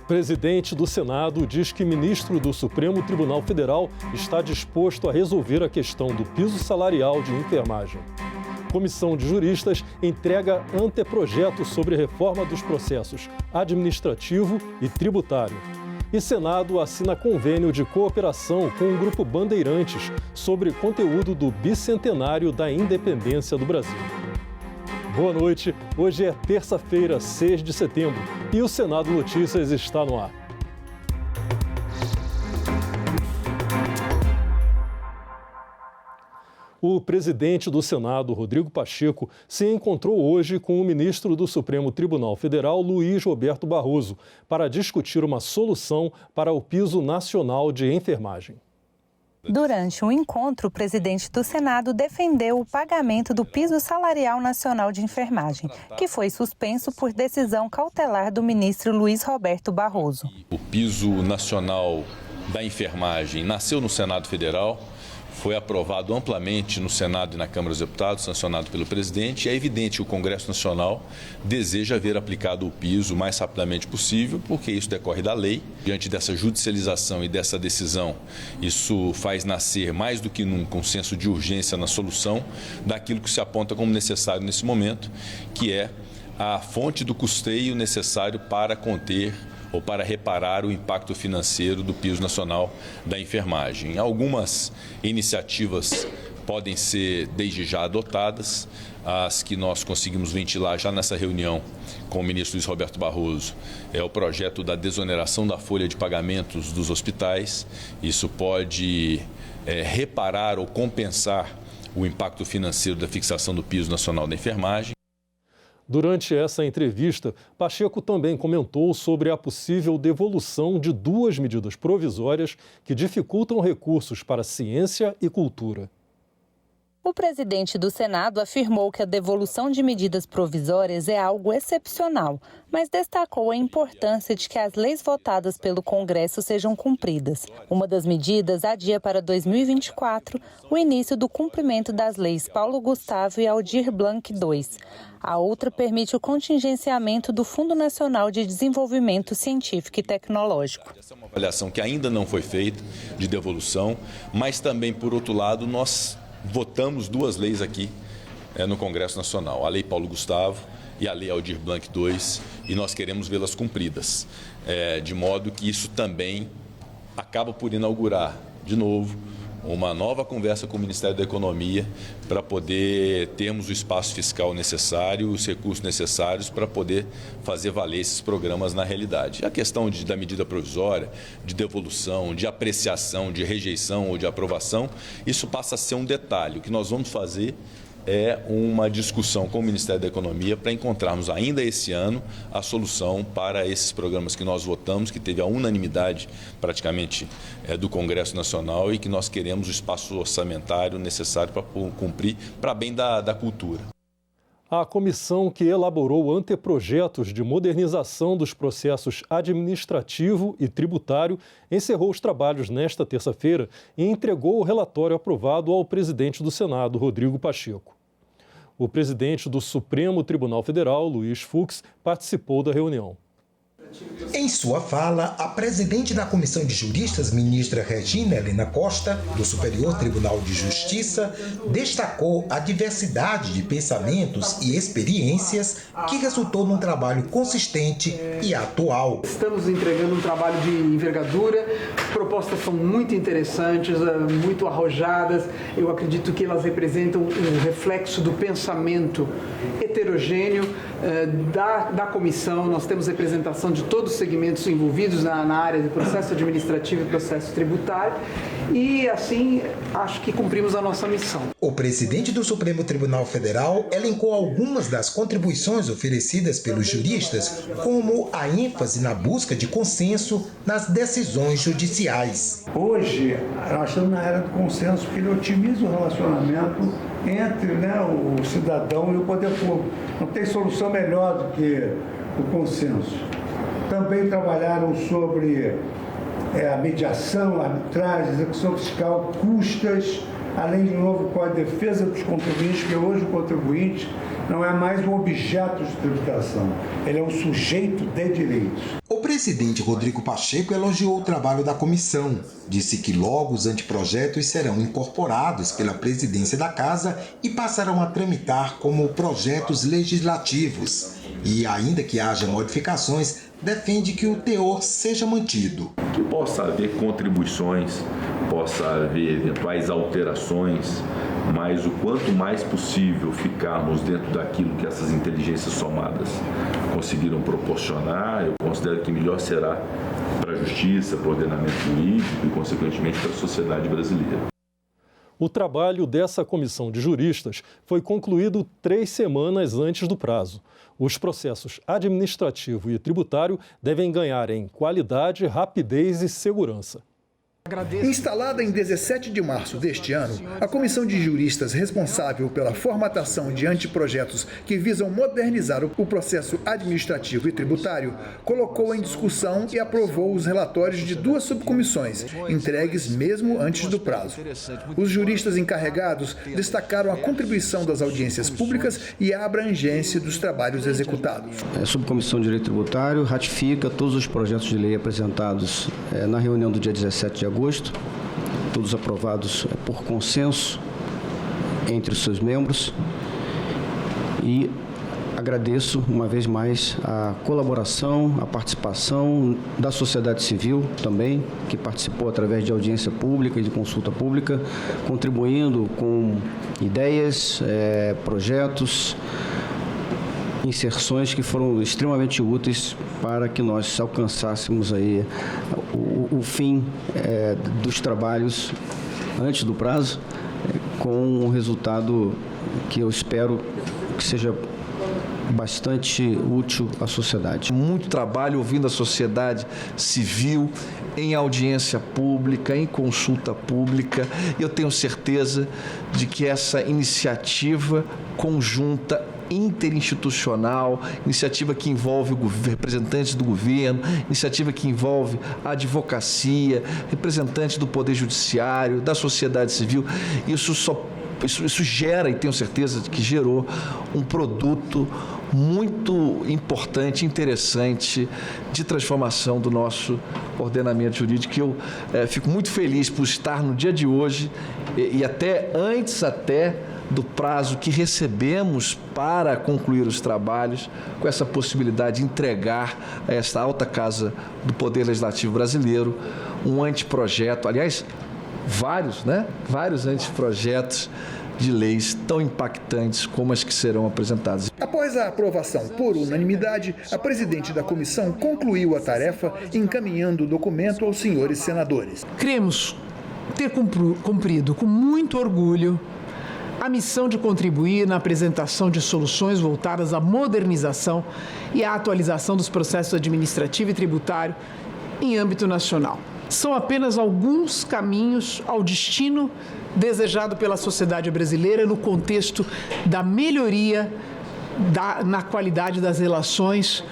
Presidente do Senado diz que ministro do Supremo Tribunal Federal está disposto a resolver a questão do piso salarial de enfermagem. Comissão de Juristas entrega anteprojeto sobre reforma dos processos administrativo e tributário. E Senado assina convênio de cooperação com o Grupo Bandeirantes sobre conteúdo do bicentenário da independência do Brasil. Boa noite, hoje é terça-feira, 6 de setembro, e o Senado Notícias está no ar. O presidente do Senado, Rodrigo Pacheco, se encontrou hoje com o ministro do Supremo Tribunal Federal, Luiz Roberto Barroso, para discutir uma solução para o piso nacional de enfermagem. Durante o encontro, o presidente do Senado defendeu o pagamento do piso salarial nacional de enfermagem, que foi suspenso por decisão cautelar do ministro Luiz Roberto Barroso. O piso nacional da enfermagem nasceu no Senado Federal, foi aprovado amplamente no Senado e na Câmara dos Deputados, sancionado pelo presidente, e é evidente que o Congresso Nacional deseja ver aplicado o piso o mais rapidamente possível, porque isso decorre da lei. Diante dessa judicialização e dessa decisão, isso faz nascer mais do que nunca um senso de urgência na solução daquilo que se aponta como necessário nesse momento, que é a fonte do custeio necessário para conter ou para reparar o impacto financeiro do piso nacional da enfermagem. Algumas iniciativas podem ser desde já adotadas, as que nós conseguimos ventilar já nessa reunião com o ministro Luiz Roberto Barroso é o projeto da desoneração da folha de pagamentos dos hospitais. Isso pode reparar ou compensar o impacto financeiro da fixação do piso nacional da enfermagem. Durante essa entrevista, Pacheco também comentou sobre a possível devolução de duas medidas provisórias que dificultam recursos para ciência e cultura. O presidente do Senado afirmou que a devolução de medidas provisórias é algo excepcional, mas destacou a importância de que as leis votadas pelo Congresso sejam cumpridas. Uma das medidas adia para 2024 o início do cumprimento das leis Paulo Gustavo e Aldir Blanc II. A outra permite o contingenciamento do Fundo Nacional de Desenvolvimento Científico e Tecnológico. Essa é uma avaliação que ainda não foi feita de devolução, mas também, por outro lado, nós votamos duas leis aqui no Congresso Nacional, a Lei Paulo Gustavo e a Lei Aldir Blanc II, e nós queremos vê-las cumpridas, de modo que isso também acaba por inaugurar, de novo, uma nova conversa com o Ministério da Economia para poder termos o espaço fiscal necessário, os recursos necessários para poder fazer valer esses programas na realidade. A questão da medida provisória, de devolução, de apreciação, de rejeição ou de aprovação, isso passa a ser um detalhe. O que nós vamos fazer é uma discussão com o Ministério da Economia para encontrarmos ainda esse ano a solução para esses programas que nós votamos, que teve a unanimidade praticamente do Congresso Nacional e que nós queremos o espaço orçamentário necessário para cumprir para bem da cultura. A comissão que elaborou anteprojetos de modernização dos processos administrativo e tributário encerrou os trabalhos nesta terça-feira e entregou o relatório aprovado ao presidente do Senado, Rodrigo Pacheco. O presidente do Supremo Tribunal Federal, Luiz Fux, participou da reunião. Em sua fala, a presidente da Comissão de Juristas, ministra Regina Helena Costa, do Superior Tribunal de Justiça, destacou a diversidade de pensamentos e experiências que resultou num trabalho consistente e atual. Estamos entregando um trabalho de envergadura, propostas são muito interessantes, muito arrojadas. Eu acredito que elas representam um reflexo do pensamento heterogêneo da comissão. Nós temos representação de todos os segmentos envolvidos na área de processo administrativo e processo tributário e, assim, acho que cumprimos a nossa missão. O presidente do Supremo Tribunal Federal elencou algumas das contribuições oferecidas pelos juristas, como a ênfase na busca de consenso nas decisões judiciais. Hoje, nós estamos na era do consenso, porque ele otimiza o relacionamento entre o cidadão e o poder público. Não tem solução melhor do que o consenso. Também trabalharam sobre a mediação, a arbitragem, execução fiscal, custas, além de novo com a defesa dos contribuintes, porque hoje o contribuinte não é mais um objeto de tributação, ele é um sujeito de direitos. O presidente Rodrigo Pacheco elogiou o trabalho da comissão. Disse que logo os anteprojetos serão incorporados pela presidência da Casa e passarão a tramitar como projetos legislativos. E, ainda que haja modificações, defende que o teor seja mantido. Que possa haver contribuições, possa haver eventuais alterações, mas o quanto mais possível ficarmos dentro daquilo que essas inteligências somadas conseguiram proporcionar, eu considero que melhor será para a justiça, para o ordenamento jurídico e, consequentemente, para a sociedade brasileira. O trabalho dessa comissão de juristas foi concluído 3 semanas antes do prazo. Os processos administrativo e tributário devem ganhar em qualidade, rapidez e segurança. Instalada em 17 de março deste ano, a comissão de juristas responsável pela formatação de anteprojetos que visam modernizar o processo administrativo e tributário colocou em discussão e aprovou os relatórios de 2 subcomissões, entregues mesmo antes do prazo. Os juristas encarregados destacaram a contribuição das audiências públicas e a abrangência dos trabalhos executados. A subcomissão de direito tributário ratifica todos os projetos de lei apresentados na reunião do dia 17 de agosto, todos aprovados por consenso entre os seus membros, e agradeço uma vez mais a colaboração, a participação da sociedade civil também, que participou através de audiência pública e de consulta pública, contribuindo com ideias, projetos, inserções que foram extremamente úteis para que nós alcançássemos aí o fim dos trabalhos antes do prazo, com um resultado que eu espero que seja bastante útil à sociedade. Muito trabalho ouvindo a sociedade civil, em audiência pública, em consulta pública. Eu tenho certeza de que essa iniciativa conjunta interinstitucional, iniciativa que envolve representantes do governo, iniciativa que envolve a advocacia, representantes do Poder Judiciário, da sociedade civil, isso gera, e tenho certeza de que gerou, um produto muito importante, interessante, de transformação do nosso ordenamento jurídico. Eu fico muito feliz por estar no dia de hoje e até antes do prazo que recebemos para concluir os trabalhos, com essa possibilidade de entregar a esta alta casa do Poder Legislativo brasileiro um anteprojeto, aliás, vários anteprojetos de leis tão impactantes como as que serão apresentadas. Após a aprovação por unanimidade, a presidente da comissão concluiu a tarefa encaminhando o documento aos senhores senadores. Cremos ter cumprido com muito orgulho a missão de contribuir na apresentação de soluções voltadas à modernização e à atualização dos processos administrativo e tributário em âmbito nacional. São apenas alguns caminhos ao destino desejado pela sociedade brasileira no contexto da melhoria na qualidade das relações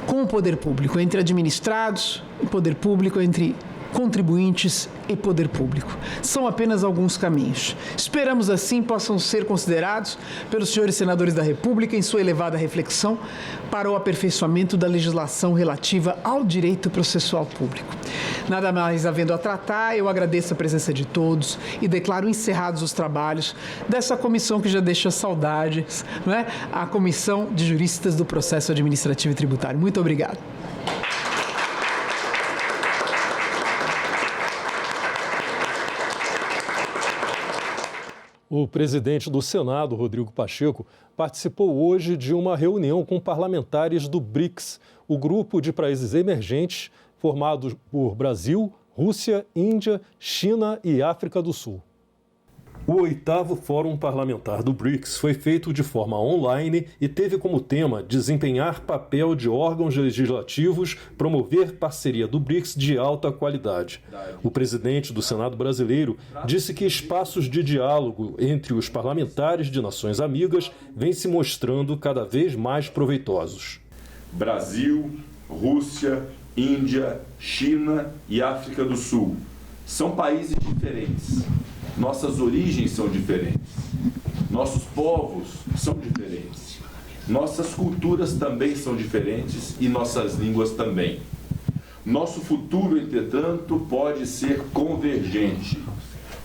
com o poder público, entre administrados e poder público, entre contribuintes e poder público. São apenas alguns caminhos. Esperamos, assim, possam ser considerados pelos senhores senadores da República em sua elevada reflexão para o aperfeiçoamento da legislação relativa ao direito processual público. Nada mais havendo a tratar, eu agradeço a presença de todos e declaro encerrados os trabalhos dessa comissão que já deixa saudades, a Comissão de Juristas do Processo Administrativo e Tributário. Muito obrigado. O presidente do Senado, Rodrigo Pacheco, participou hoje de uma reunião com parlamentares do BRICS, o grupo de países emergentes formado por Brasil, Rússia, Índia, China e África do Sul. O 8º Fórum Parlamentar do BRICS foi feito de forma online e teve como tema desempenhar papel de órgãos legislativos, promover parceria do BRICS de alta qualidade. O presidente do Senado brasileiro disse que espaços de diálogo entre os parlamentares de nações amigas vêm se mostrando cada vez mais proveitosos. Brasil, Rússia, Índia, China e África do Sul são países diferentes. Nossas origens são diferentes. Nossos povos são diferentes. Nossas culturas também são diferentes e nossas línguas também. Nosso futuro, entretanto, pode ser convergente.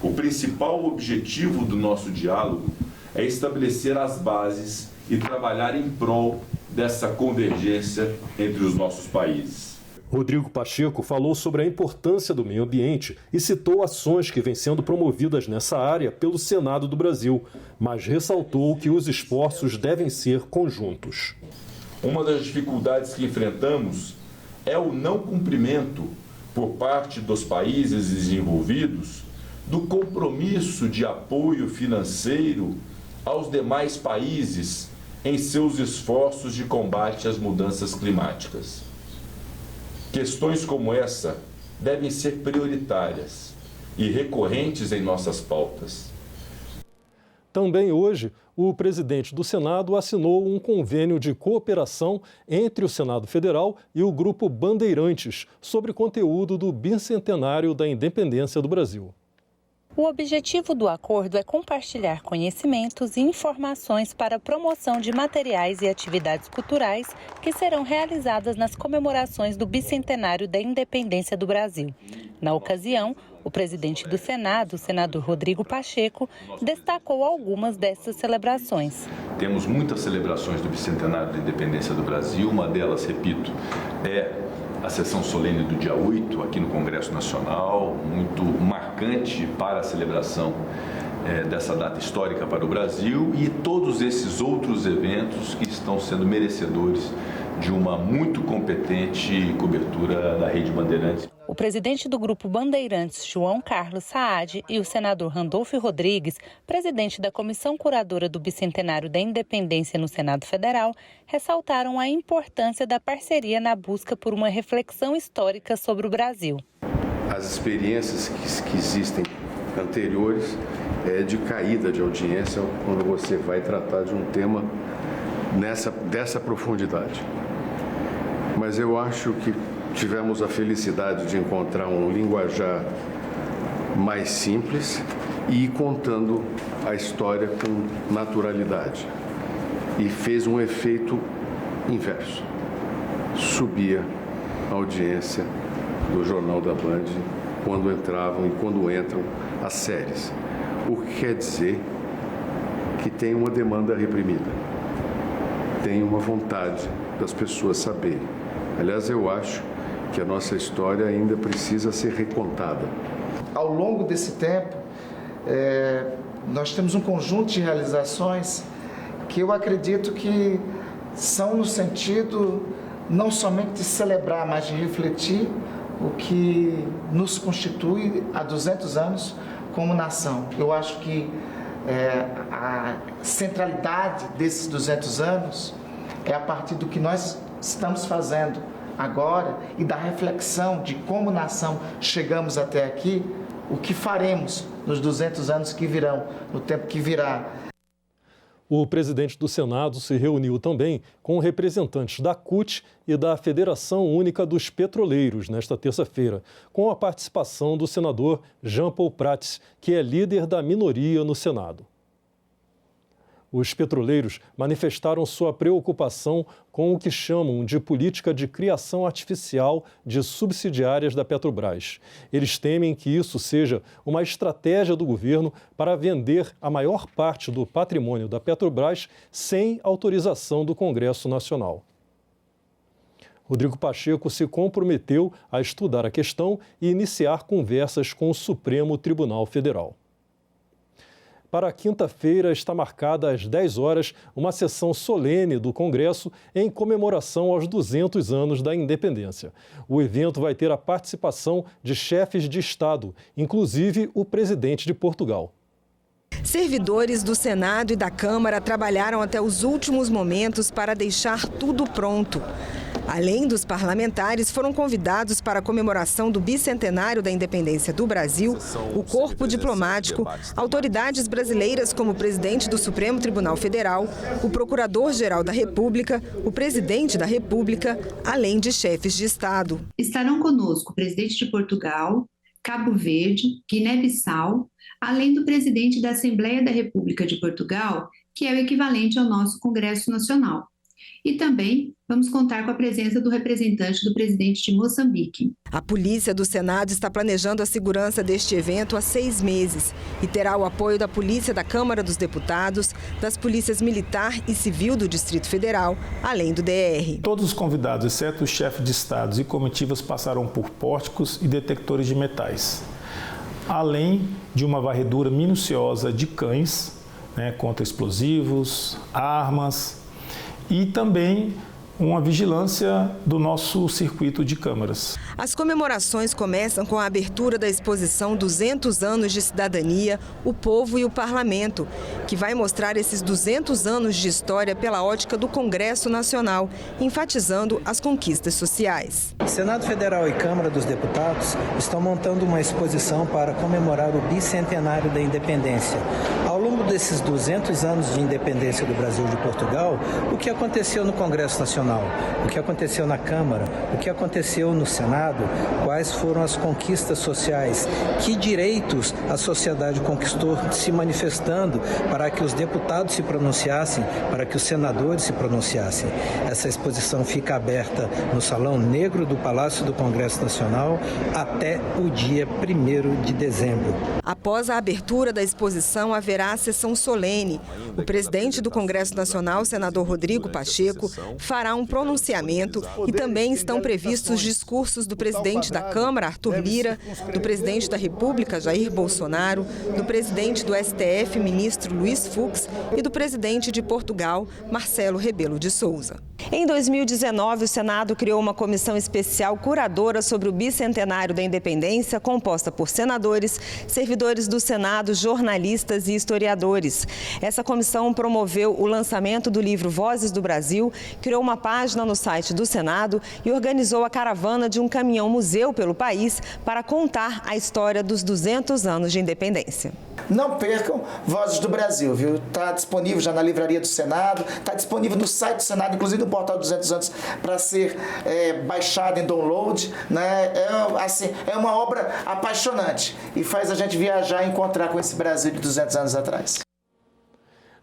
O principal objetivo do nosso diálogo é estabelecer as bases e trabalhar em prol dessa convergência entre os nossos países. Rodrigo Pacheco falou sobre a importância do meio ambiente e citou ações que vêm sendo promovidas nessa área pelo Senado do Brasil, mas ressaltou que os esforços devem ser conjuntos. Uma das dificuldades que enfrentamos é o não cumprimento por parte dos países desenvolvidos do compromisso de apoio financeiro aos demais países em seus esforços de combate às mudanças climáticas. Questões como essa devem ser prioritárias e recorrentes em nossas pautas. Também hoje, o presidente do Senado assinou um convênio de cooperação entre o Senado Federal e o Grupo Bandeirantes sobre conteúdo do bicentenário da independência do Brasil. O objetivo do acordo é compartilhar conhecimentos e informações para a promoção de materiais e atividades culturais que serão realizadas nas comemorações do bicentenário da independência do Brasil. Na ocasião, o presidente do Senado, o senador Rodrigo Pacheco, destacou algumas dessas celebrações. Temos muitas celebrações do bicentenário da independência do Brasil. Uma delas, repito, é a sessão solene do dia 8, aqui no Congresso Nacional, muito marcante para a celebração dessa data histórica para o Brasil, e todos esses outros eventos que estão sendo merecedores de uma muito competente cobertura da Rede Bandeirantes. O presidente do Grupo Bandeirantes, João Carlos Saad, e o senador Randolfo Rodrigues, presidente da Comissão Curadora do Bicentenário da Independência no Senado Federal, ressaltaram a importância da parceria na busca por uma reflexão histórica sobre o Brasil. As experiências que existem anteriores de caída de audiência quando você vai tratar de um tema dessa profundidade. Mas eu acho que tivemos a felicidade de encontrar um linguajar mais simples e ir contando a história com naturalidade. E fez um efeito inverso. Subia a audiência do Jornal da Band quando entravam e quando entram as séries. O que quer dizer que tem uma demanda reprimida. Tem uma vontade das pessoas saberem. Aliás, eu acho que a nossa história ainda precisa ser recontada. Ao longo desse tempo, nós temos um conjunto de realizações que eu acredito que são no sentido não somente de celebrar, mas de refletir o que nos constitui há 200 anos como nação. Eu acho que a centralidade desses 200 anos é a partir do que nós estamos fazendo agora e da reflexão de como nação chegamos até aqui, o que faremos nos 200 anos que virão, no tempo que virá. O presidente do Senado se reuniu também com representantes da CUT e da Federação Única dos Petroleiros nesta terça-feira, com a participação do senador Jean Paul Prats, que é líder da minoria no Senado. Os petroleiros manifestaram sua preocupação com o que chamam de política de criação artificial de subsidiárias da Petrobras. Eles temem que isso seja uma estratégia do governo para vender a maior parte do patrimônio da Petrobras sem autorização do Congresso Nacional. Rodrigo Pacheco se comprometeu a estudar a questão e iniciar conversas com o Supremo Tribunal Federal. Para quinta-feira está marcada às 10 horas uma sessão solene do Congresso em comemoração aos 200 anos da independência. O evento vai ter a participação de chefes de Estado, inclusive o presidente de Portugal. Servidores do Senado e da Câmara trabalharam até os últimos momentos para deixar tudo pronto. Além dos parlamentares, foram convidados para a comemoração do bicentenário da independência do Brasil, o corpo diplomático, autoridades brasileiras como o presidente do Supremo Tribunal Federal, o procurador-geral da República, o presidente da República, além de chefes de Estado. Estarão conosco o presidente de Portugal, Cabo Verde, Guiné-Bissau, além do presidente da Assembleia da República de Portugal, que é o equivalente ao nosso Congresso Nacional. E também vamos contar com a presença do representante do presidente de Moçambique. A Polícia do Senado está planejando a segurança deste evento há 6 meses e terá o apoio da Polícia da Câmara dos Deputados, das Polícias Militar e Civil do Distrito Federal, além do DR. Todos os convidados, exceto os chefes de estados e comitivas, passarão por pórticos e detectores de metais, além de uma varredura minuciosa de cães, contra explosivos, armas, e também uma vigilância do nosso circuito de câmaras. As comemorações começam com a abertura da exposição 200 anos de cidadania, o povo e o parlamento, que vai mostrar esses 200 anos de história pela ótica do Congresso Nacional, enfatizando as conquistas sociais. O Senado Federal e Câmara dos Deputados estão montando uma exposição para comemorar o bicentenário da independência. Ao longo desses 200 anos de independência do Brasil e de Portugal, o que aconteceu no Congresso Nacional? O que aconteceu na Câmara, o que aconteceu no Senado, quais foram as conquistas sociais, que direitos a sociedade conquistou se manifestando para que os deputados se pronunciassem, para que os senadores se pronunciassem. Essa exposição fica aberta no Salão Negro do Palácio do Congresso Nacional até o dia 1º de dezembro. Após a abertura da exposição, haverá a sessão solene. O presidente do Congresso Nacional, senador Rodrigo Pacheco, fará um pronunciamento e também estão previstos discursos do presidente da Câmara, Arthur Lira, do presidente da República, Jair Bolsonaro, do presidente do STF, ministro Luiz Fux, e do presidente de Portugal, Marcelo Rebelo de Sousa. Em 2019, o Senado criou uma comissão especial curadora sobre o bicentenário da independência, composta por senadores, servidores do Senado, jornalistas e historiadores. Essa comissão promoveu o lançamento do livro Vozes do Brasil, criou uma página no site do Senado e organizou a caravana de um caminhão-museu pelo país para contar a história dos 200 anos de independência. Não percam Vozes do Brasil, viu? Está disponível já na livraria do Senado, está disponível no site do Senado, inclusive no portal 200 anos, para ser baixado em download, né? É uma obra apaixonante e faz a gente viajar e encontrar com esse Brasil de 200 anos atrás.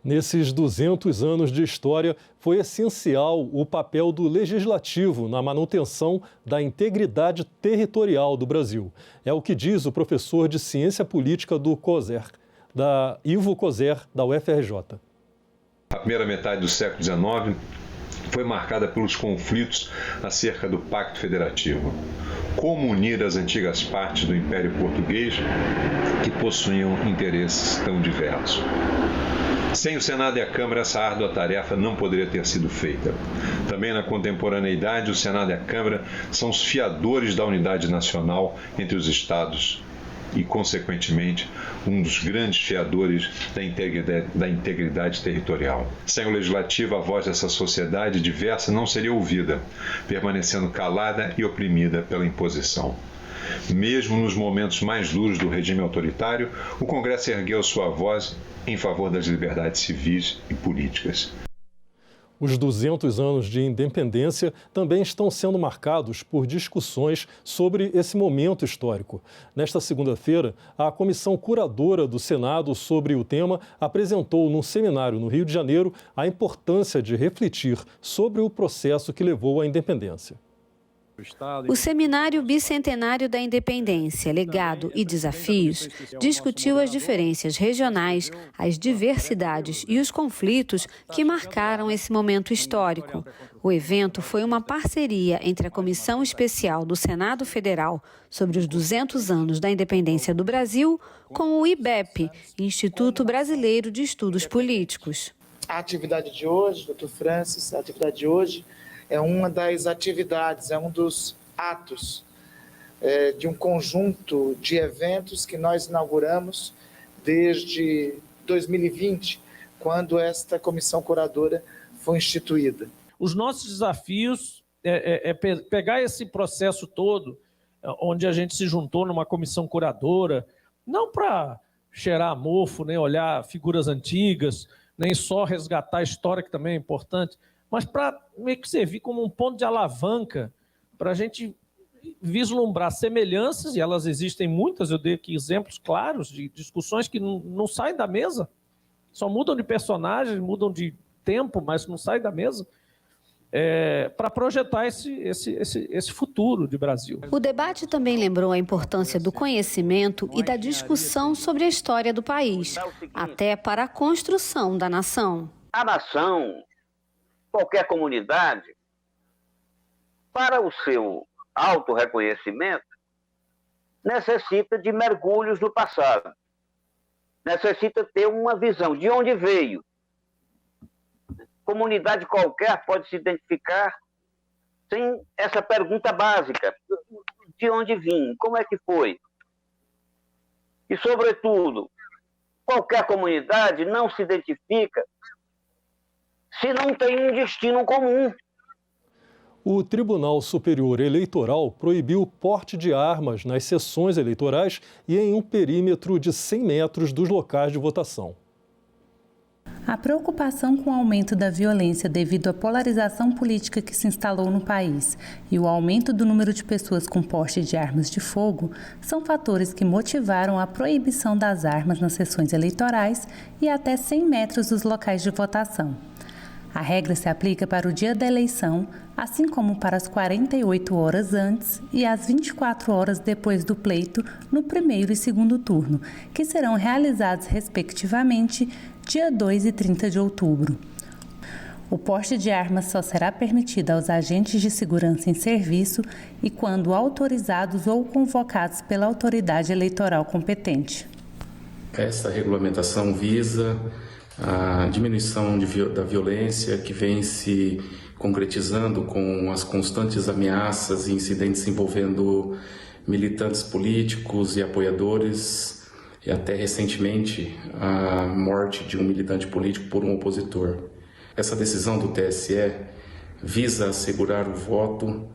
Nesses 200 anos de história, foi essencial o papel do Legislativo na manutenção da integridade territorial do Brasil. É o que diz o professor de Ciência Política do COSER, Ivo Coser, da UFRJ. A primeira metade do século XIX foi marcada pelos conflitos acerca do Pacto Federativo. Como unir as antigas partes do Império Português que possuíam interesses tão diversos? Sem o Senado e a Câmara, essa árdua tarefa não poderia ter sido feita. Também na contemporaneidade, o Senado e a Câmara são os fiadores da unidade nacional entre os Estados e, consequentemente, um dos grandes fiadores da integridade territorial. Sem o Legislativo, a voz dessa sociedade diversa não seria ouvida, permanecendo calada e oprimida pela imposição. Mesmo nos momentos mais duros do regime autoritário, o Congresso ergueu sua voz em favor das liberdades civis e políticas. Os 200 anos de independência também estão sendo marcados por discussões sobre esse momento histórico. Nesta segunda-feira, a comissão curadora do Senado sobre o tema apresentou num seminário no Rio de Janeiro a importância de refletir sobre o processo que levou à independência. O Seminário Bicentenário da Independência, Legado e Desafios discutiu as diferenças regionais, as diversidades e os conflitos que marcaram esse momento histórico. O evento foi uma parceria entre a Comissão Especial do Senado Federal sobre os 200 anos da independência do Brasil com o IBEP, Instituto Brasileiro de Estudos Políticos. A atividade de hoje, Dr. Francis, a atividade de hoje é uma das atividades, é um dos atos de um conjunto de eventos que nós inauguramos desde 2020, quando esta comissão curadora foi instituída. Os nossos desafios é pegar esse processo todo, onde a gente se juntou numa comissão curadora, não para cheirar mofo, nem olhar figuras antigas, nem só resgatar a história, que também é importante, mas para meio que servir como um ponto de alavanca para a gente vislumbrar semelhanças, e elas existem muitas, eu dei aqui exemplos claros de discussões que não saem da mesa, só mudam de personagem, mudam de tempo, mas não saem da mesa, para projetar esse futuro de Brasil. O debate também lembrou a importância do conhecimento e da discussão sobre a história do país, até para a construção da nação. A nação, qualquer comunidade, para o seu autorreconhecimento, necessita de mergulhos no passado. Necessita ter uma visão de onde veio. Comunidade qualquer pode se identificar sem essa pergunta básica. De onde vim? Como é que foi? E, sobretudo, qualquer comunidade não se identifica se não tem um destino comum. O Tribunal Superior Eleitoral proibiu o porte de armas nas sessões eleitorais e em um perímetro de 100 metros dos locais de votação. A preocupação com o aumento da violência devido à polarização política que se instalou no país e o aumento do número de pessoas com porte de armas de fogo são fatores que motivaram a proibição das armas nas sessões eleitorais e até 100 metros dos locais de votação. A regra se aplica para o dia da eleição, assim como para as 48 horas antes e as 24 horas depois do pleito no primeiro e segundo turno, que serão realizados respectivamente dia 2 e 30 de outubro. O porte de armas só será permitido aos agentes de segurança em serviço e quando autorizados ou convocados pela autoridade eleitoral competente. Essa regulamentação visa a diminuição da violência que vem se concretizando com as constantes ameaças e incidentes envolvendo militantes políticos e apoiadores, e até recentemente a morte de um militante político por um opositor. Essa decisão do TSE visa assegurar o voto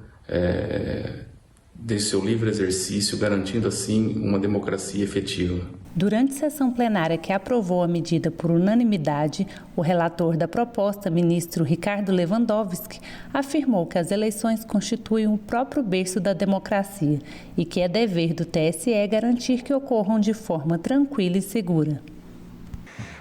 de seu livre exercício, garantindo assim uma democracia efetiva. Durante sessão plenária que aprovou a medida por unanimidade, o relator da proposta, ministro Ricardo Lewandowski, afirmou que as eleições constituem o próprio berço da democracia e que é dever do TSE garantir que ocorram de forma tranquila e segura.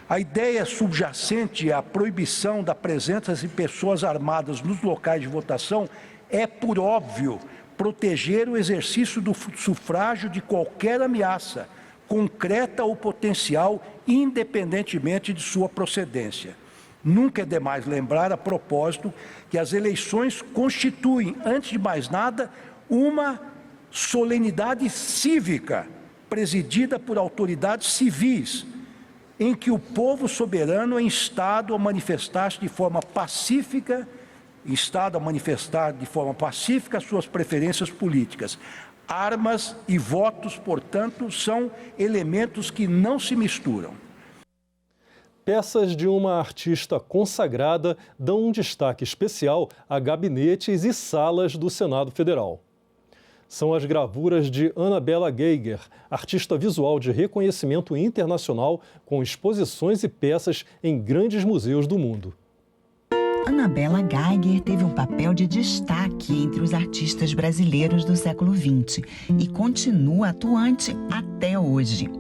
A ideia subjacente à proibição da presença de pessoas armadas nos locais de votação é, por óbvio, proteger o exercício do sufrágio de qualquer ameaça, concreta ou potencial, independentemente de sua procedência. Nunca é demais lembrar, a propósito, que as eleições constituem, antes de mais nada, uma solenidade cívica, presidida por autoridades civis, em que o povo soberano é instado a manifestar de forma pacífica suas preferências políticas. Armas e votos, portanto, são elementos que não se misturam. Peças de uma artista consagrada dão um destaque especial a gabinetes e salas do Senado Federal. São as gravuras de Annabella Geiger, artista visual de reconhecimento internacional, com exposições e peças em grandes museus do mundo. Annabella Geiger teve um papel de destaque entre os artistas brasileiros do século XX e continua atuante até hoje.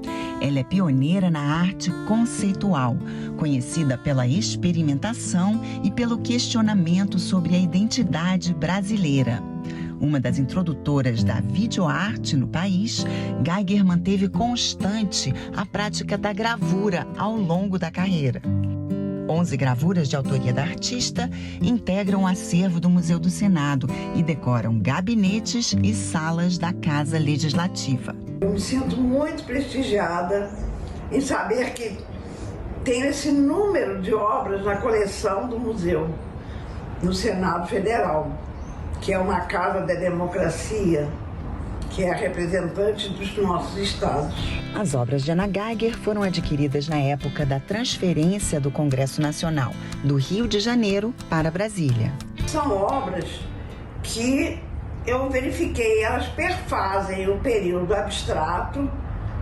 Ela é pioneira na arte conceitual, conhecida pela experimentação e pelo questionamento sobre a identidade brasileira. Uma das introdutoras da videoarte no país, Geiger manteve constante a prática da gravura ao longo da carreira. 11 gravuras de autoria da artista integram o acervo do Museu do Senado e decoram gabinetes e salas da Casa Legislativa. Eu me sinto muito prestigiada em saber que tenho esse número de obras na coleção do museu, no Senado Federal, que é uma casa da democracia, que é a representante dos nossos estados. As obras de Anna Geiger foram adquiridas na época da transferência do Congresso Nacional do Rio de Janeiro para Brasília. São obras que eu verifiquei, elas perfazem o período abstrato,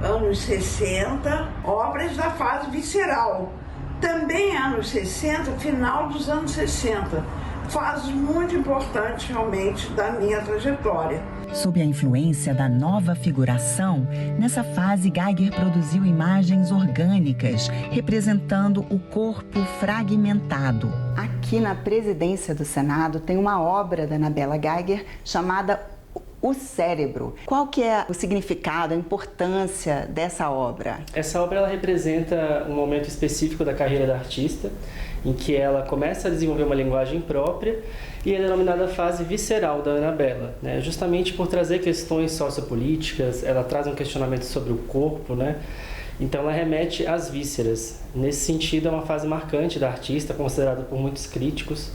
anos 60, obras da fase visceral, também anos 60, final dos anos 60, fases muito importantes realmente da minha trajetória. Sob a influência da nova figuração, nessa fase Geiger produziu imagens orgânicas, representando o corpo fragmentado. Aqui na presidência do Senado tem uma obra da Anabela Geiger chamada O Cérebro. Qual que é o significado, a importância dessa obra? Essa obra ela representa um momento específico da carreira da artista, em que ela começa a desenvolver uma linguagem própria e é denominada fase visceral da Anabela, né? Justamente por trazer questões sociopolíticas, ela traz um questionamento sobre o corpo, né? Então ela remete às vísceras. Nesse sentido, é uma fase marcante da artista, considerada por muitos críticos,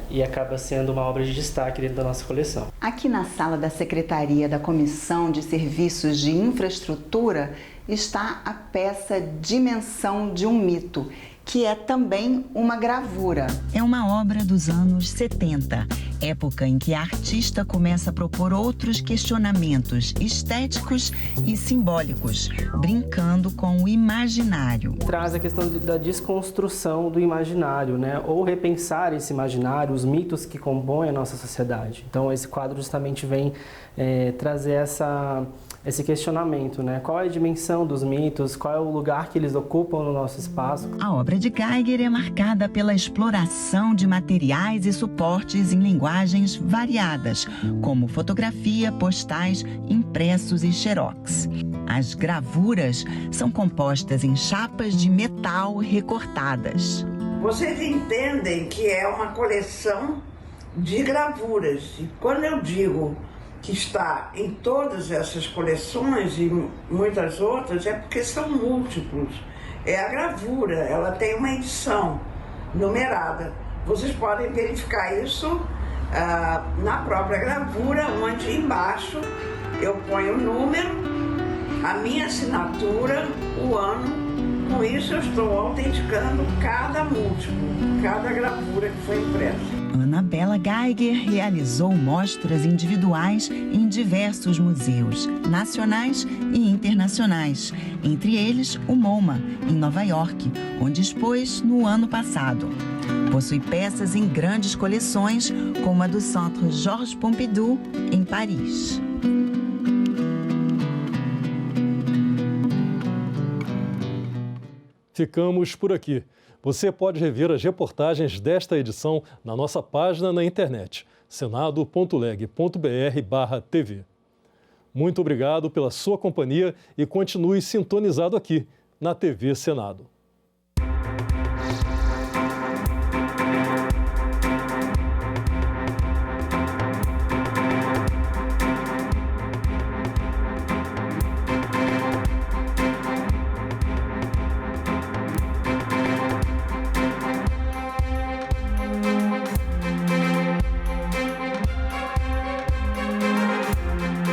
e acaba sendo uma obra de destaque dentro da nossa coleção. Aqui na sala da Secretaria da Comissão de Serviços de Infraestrutura está a peça Dimensão de um Mito, que é também uma gravura. É uma obra dos anos 70, época em que a artista começa a propor outros questionamentos estéticos e simbólicos, brincando com o imaginário. Traz a questão da desconstrução do imaginário, né? Ou repensar esse imaginário, os mitos que compõem a nossa sociedade. Então esse quadro justamente vem trazer esse questionamento, né? Qual é a dimensão dos mitos, qual é o lugar que eles ocupam no nosso espaço. A obra de Geiger é marcada pela exploração de materiais e suportes em linguagens variadas, como fotografia, postais, impressos e xerox. As gravuras são compostas em chapas de metal recortadas. Vocês entendem que é uma coleção de gravuras. E quando eu digo que está em todas essas coleções e muitas outras, é porque são múltiplos. É a gravura, ela tem uma edição numerada. Vocês podem verificar isso na própria gravura, onde embaixo eu ponho o número, a minha assinatura, o ano. Com isso eu estou autenticando cada múltiplo, cada gravura que foi impressa. Anabela Geiger realizou mostras individuais em diversos museus, nacionais e internacionais, entre eles o MoMA, em Nova York, onde expôs no ano passado. Possui peças em grandes coleções, como a do Centre Georges Pompidou, em Paris. Ficamos por aqui. Você pode rever as reportagens desta edição na nossa página na internet, senado.leg.br/tv. Muito obrigado pela sua companhia e continue sintonizado aqui na TV Senado.